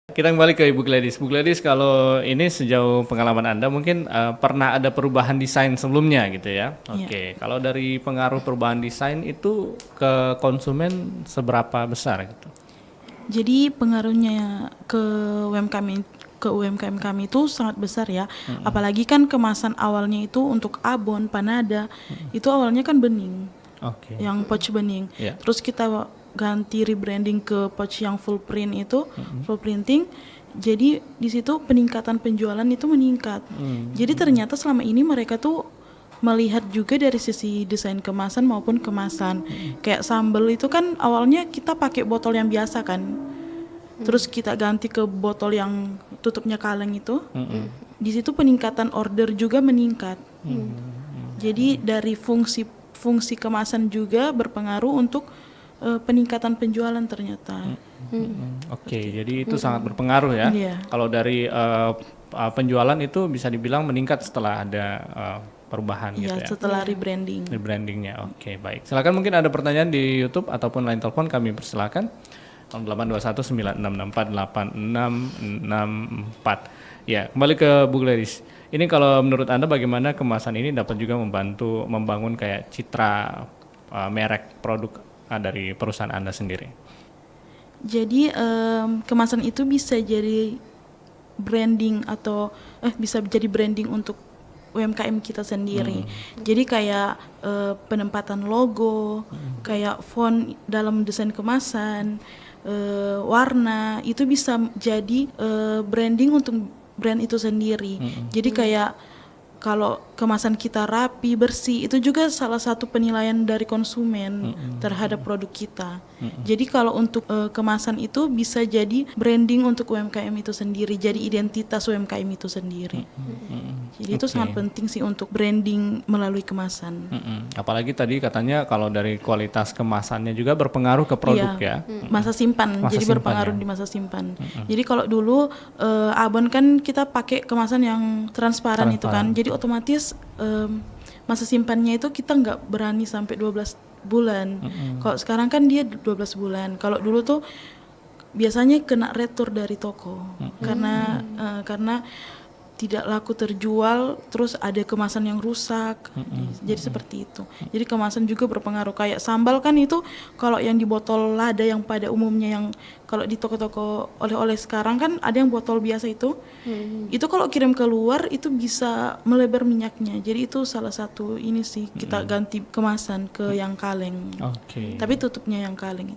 Kita kembali ke Ibu Gladys. Bu Gladys, kalau ini sejauh pengalaman Anda mungkin pernah ada perubahan desain sebelumnya gitu ya? Oke, kalau dari pengaruh perubahan desain itu ke konsumen seberapa besar gitu? Jadi pengaruhnya ke UMKM kami itu sangat besar ya. Apalagi kan kemasan awalnya itu untuk Abon, Panada, itu awalnya kan bening, Oke. yang pouch bening. Ya. Terus kita ganti rebranding ke pouch yang full print itu, full printing. Jadi di situ peningkatan penjualan itu meningkat. Jadi ternyata selama ini mereka tuh melihat juga dari sisi desain kemasan maupun kemasan. Kayak sambal itu kan awalnya kita pakai botol yang biasa kan. Terus kita ganti ke botol yang tutupnya kaleng itu. Di situ peningkatan order juga meningkat. Jadi dari fungsi kemasan juga berpengaruh untuk peningkatan penjualan ternyata. Oke, jadi itu sangat berpengaruh ya. Iya. Kalau dari penjualan itu bisa dibilang meningkat setelah ada perubahan gitu Iya, ya. setelah rebranding. Rebrandingnya, oke baik. Silakan mungkin ada pertanyaan di YouTube ataupun line telepon kami persilakan. 08219664. Ya, kembali ke Bu Gladys. Ini kalau menurut Anda bagaimana kemasan ini dapat juga membantu membangun kayak citra merek produk dari perusahaan Anda sendiri? Jadi kemasan itu bisa jadi branding atau bisa jadi branding untuk UMKM kita sendiri. Jadi kayak penempatan logo, kayak font dalam desain kemasan, warna itu bisa jadi branding untuk brand itu sendiri. Jadi kayak kalau kemasan kita rapi, bersih, itu juga salah satu penilaian dari konsumen terhadap produk kita. Jadi kalau untuk kemasan itu bisa jadi branding untuk UMKM itu sendiri, jadi identitas UMKM itu sendiri. Jadi itu sangat penting sih untuk branding melalui kemasan. Apalagi tadi katanya kalau dari kualitas kemasannya juga berpengaruh ke produk ya. Masa simpan, Masa jadi simpan berpengaruh ya. di masa simpan. Jadi kalau dulu Abon kan kita pakai kemasan yang transparan itu kan, jadi otomatis masa simpannya itu kita nggak berani sampai 12 bulan. Kalau sekarang kan dia 12 bulan. Kalau dulu tuh biasanya kena retur dari toko karena tidak laku terjual, terus ada kemasan yang rusak, jadi seperti itu. Jadi kemasan juga berpengaruh. Kayak sambal kan itu kalau yang di botol lada yang pada umumnya yang kalau di toko-toko oleh-oleh sekarang kan ada yang botol biasa itu kalau kirim keluar itu bisa melebar minyaknya. Jadi itu salah satu ini sih kita ganti kemasan ke yang kaleng. Oke. Tapi tutupnya yang kaleng.